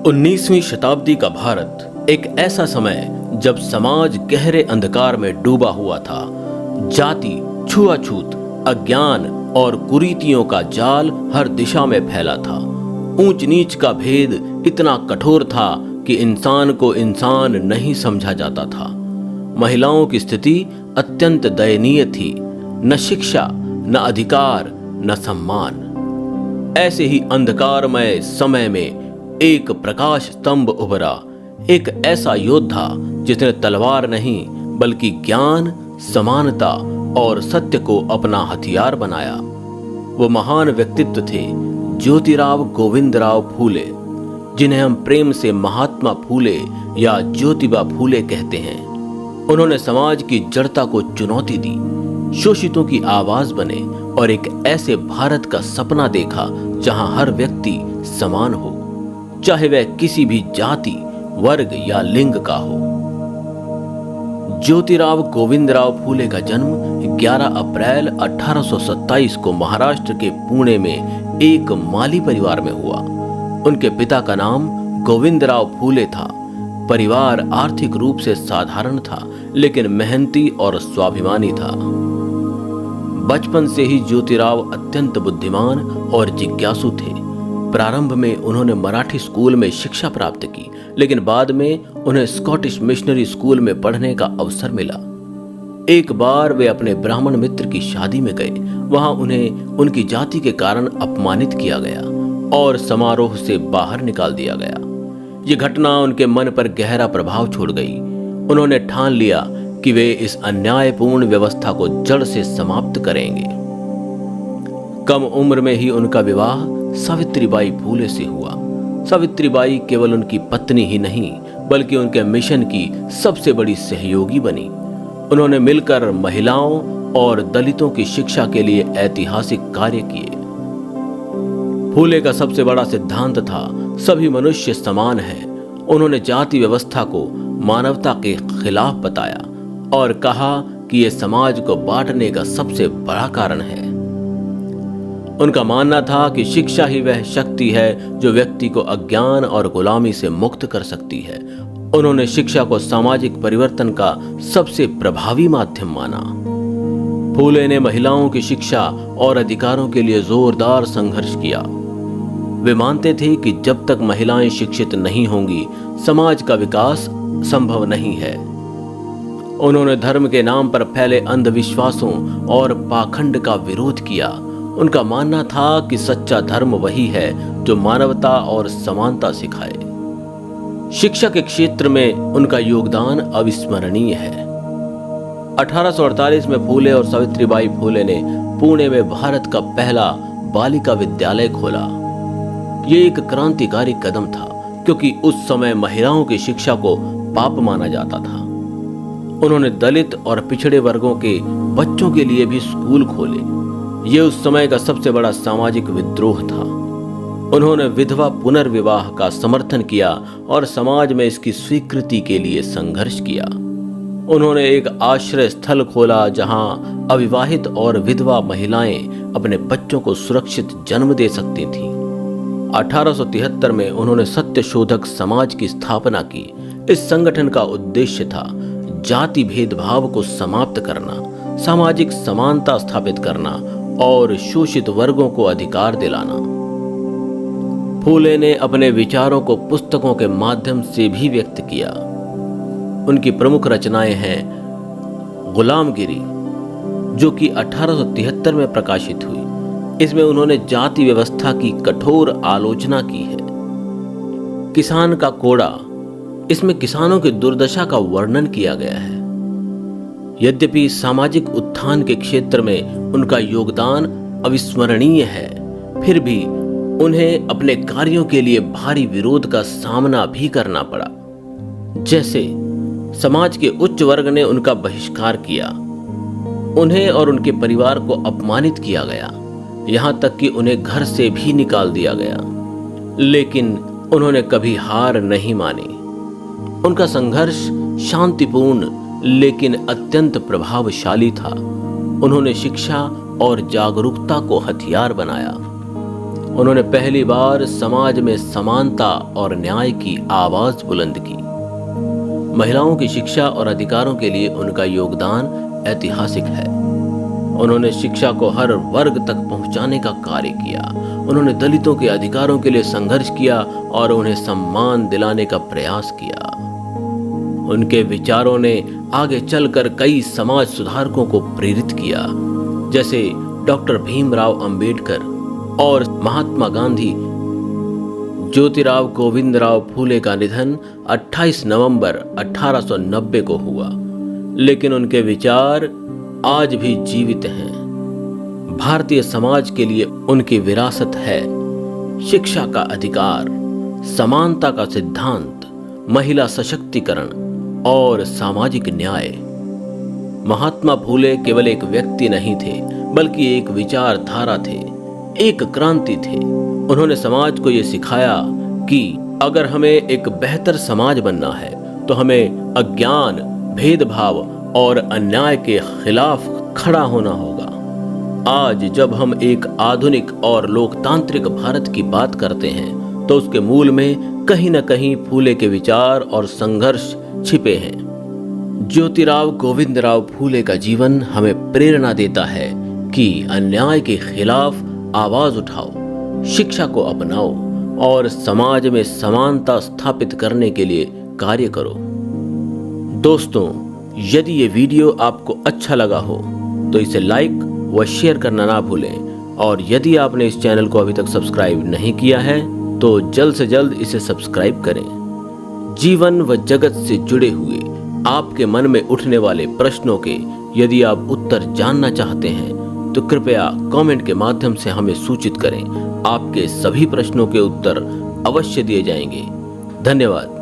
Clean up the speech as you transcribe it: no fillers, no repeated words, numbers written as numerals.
19वीं शताब्दी का भारत एक ऐसा समय जब समाज गहरे अंधकार में डूबा हुआ था। जाति, छुआछूत, अज्ञान और कुरीतियों का जाल हर दिशा में फैला था। ऊंच नीच का भेद इतना कठोर था कि इंसान को इंसान नहीं समझा जाता था। महिलाओं की स्थिति अत्यंत दयनीय थी। न शिक्षा, न अधिकार, न सम्मान। ऐसे ही अंधकारमय समय में एक प्रकाश स्तंभ उभरा, एक ऐसा योद्धा जिसने तलवार नहीं बल्कि ज्ञान, समानता और सत्य को अपना हथियार बनाया। वो महान व्यक्तित्व थे ज्योतिराव गोविंदराव फूले, जिन्हें हम प्रेम से महात्मा फूले या ज्योतिबा फूले कहते हैं। उन्होंने समाज की जड़ता को चुनौती दी, शोषितों की आवाज बने और एक ऐसे भारत का सपना देखा जहां हर व्यक्ति समान हो, चाहे वह किसी भी जाति, वर्ग या लिंग का हो। ज्योतिराव गोविंदराव फूले का जन्म 11 अप्रैल 1827 को महाराष्ट्र के पुणे में एक माली परिवार में हुआ। उनके पिता का नाम गोविंदराव फूले था। परिवार आर्थिक रूप से साधारण था, लेकिन मेहनती और स्वाभिमानी था। बचपन से ही ज्योतिराव अत्यंत बुद्धिमान और जिज्ञासु थे। प्रारंभ में उन्होंने मराठी स्कूल में शिक्षा प्राप्त की, लेकिन बाद में उन्हें स्कॉटिश मिशनरी स्कूल में पढ़ने का अवसर मिला। एक बार वे अपने ब्राह्मण मित्र की शादी में गए। वहां उन्हें उनकी जाति के कारण अपमानित किया गया और समारोह से बाहर निकाल दिया गया। ये घटना उनके मन पर गहरा प्रभाव छोड़ गई। उन्होंने ठान लिया कि वे इस अन्यायपूर्ण व्यवस्था को जड़ से समाप्त करेंगे। कम उम्र में ही उनका विवाह सावित्रीबाई फूले से हुआ। सावित्रीबाई केवल उनकी पत्नी ही नहीं बल्कि उनके मिशन की सबसे बड़ी सहयोगी बनी। उन्होंने मिलकर महिलाओं और दलितों की शिक्षा के लिए ऐतिहासिक कार्य किए। फूले का सबसे बड़ा सिद्धांत था सभी मनुष्य समान हैं। उन्होंने जाति व्यवस्था को मानवता के खिलाफ बताया और कहा कि यह समाज को बांटने का सबसे बड़ा कारण है। उनका मानना था कि शिक्षा ही वह शक्ति है जो व्यक्ति को अज्ञान और गुलामी से मुक्त कर सकती है। उन्होंने शिक्षा को सामाजिक परिवर्तन का सबसे प्रभावी माध्यम माना। फूले ने महिलाओं की शिक्षा और अधिकारों के लिए जोरदार संघर्ष किया। वे मानते थे कि जब तक महिलाएं शिक्षित नहीं होंगी, समाज का विकास संभव नहीं है। उन्होंने धर्म के नाम पर फैले अंधविश्वासों और पाखंड का विरोध किया। उनका मानना था कि सच्चा धर्म वही है जो मानवता और समानता सिखाए। शिक्षा के क्षेत्र में उनका योगदान अविस्मरणीय है। 1848 में फूले और सावित्रीबाई फूले ने पुणे में भारत का पहला बालिका विद्यालय खोला। ये एक क्रांतिकारी कदम था, क्योंकि उस समय महिलाओं की शिक्षा को पाप माना जाता था। उन्होंने दलित और पिछड़े वर्गों के बच्चों के लिए भी स्कूल खोले। ये उस समय का सबसे बड़ा सामाजिक विद्रोह था। उन्होंने विधवा पुनर्विवाह का समर्थन किया और समाज में इसकी स्वीकृति के लिए संघर्ष किया। उन्होंने एक आश्रय स्थल खोला जहां अविवाहित और विधवा महिलाएं अपने बच्चों को सुरक्षित जन्म दे सकती थीं। 1873 में उन्होंने सत्य शोधक समाज की स्थापना की। इस संगठन का उद्देश्य था जाति भेदभाव को समाप्त करना, सामाजिक समानता स्थापित करना और शोषित वर्गों को अधिकार दिलाना। फूले ने अपने विचारों को पुस्तकों के माध्यम से भी व्यक्त किया। उनकी प्रमुख रचनाएं हैं गुलामगिरी, जो कि 1873 में प्रकाशित हुई। इसमें उन्होंने जाति व्यवस्था की कठोर आलोचना की है। किसान का कोड़ा, इसमें किसानों की दुर्दशा का वर्णन किया गया है। यद्यपि सामाजिक उत्थान के क्षेत्र में उनका योगदान अविस्मरणीय है, फिर भी उन्हें अपने कार्यों के लिए भारी विरोध का सामना भी करना पड़ा। जैसे समाज के उच्च वर्ग ने उनका बहिष्कार किया, उन्हें और उनके परिवार को अपमानित किया गया, यहां तक कि उन्हें घर से भी निकाल दिया गया। लेकिन उन्होंने कभी हार नहीं मानी। उनका संघर्ष शांतिपूर्ण लेकिन अत्यंत प्रभावशाली था। उन्होंने शिक्षा और जागरूकता को हथियार बनाया। उन्होंने पहली बार समाज में समानता और न्याय की आवाज बुलंद की। महिलाओं की शिक्षा और अधिकारों के लिए उनका योगदान ऐतिहासिक है। उन्होंने शिक्षा को हर वर्ग तक पहुंचाने का कार्य किया। उन्होंने दलितों के अधिकारों के लिए संघर्ष किया और उन्हें सम्मान दिलाने का प्रयास किया। उनके विचारों ने आगे चलकर कई समाज सुधारकों को प्रेरित किया, जैसे डॉक्टर भीमराव अंबेडकर और महात्मा गांधी। ज्योतिराव गोविंदराव फूले का निधन 28 नवंबर 1890 को हुआ, लेकिन उनके विचार आज भी जीवित हैं। भारतीय समाज के लिए उनकी विरासत है शिक्षा का अधिकार, समानता का सिद्धांत, महिला सशक्तिकरण और सामाजिक न्याय। महात्मा फूले केवल एक व्यक्ति नहीं थे, बल्कि एक विचारधारा थे, एक क्रांति थे। उन्होंने समाज को यह सिखाया कि अगर हमें एक बेहतर समाज बनना है तो हमें अज्ञान, भेदभाव और अन्याय के खिलाफ खड़ा होना होगा। आज जब हम एक आधुनिक और लोकतांत्रिक भारत की बात करते हैं तो उसके मूल में कहीं न कहीं फूले के विचार और संघर्ष छिपे हैं। ज्योतिराव गोविंदराव फूले का जीवन हमें प्रेरणा देता है कि अन्याय के खिलाफ आवाज उठाओ, शिक्षा को अपनाओ और समाज में समानता स्थापित करने के लिए कार्य करो। दोस्तों, यदि ये वीडियो आपको अच्छा लगा हो तो इसे लाइक व शेयर करना ना भूलें, और यदि आपने इस चैनल को अभी तक सब्सक्राइब नहीं किया है तो जल्द से जल्द इसे सब्सक्राइब करें। जीवन व जगत से जुड़े हुए आपके मन में उठने वाले प्रश्नों के यदि आप उत्तर जानना चाहते हैं तो कृपया कमेंट के माध्यम से हमें सूचित करें। आपके सभी प्रश्नों के उत्तर अवश्य दिए जाएंगे। धन्यवाद।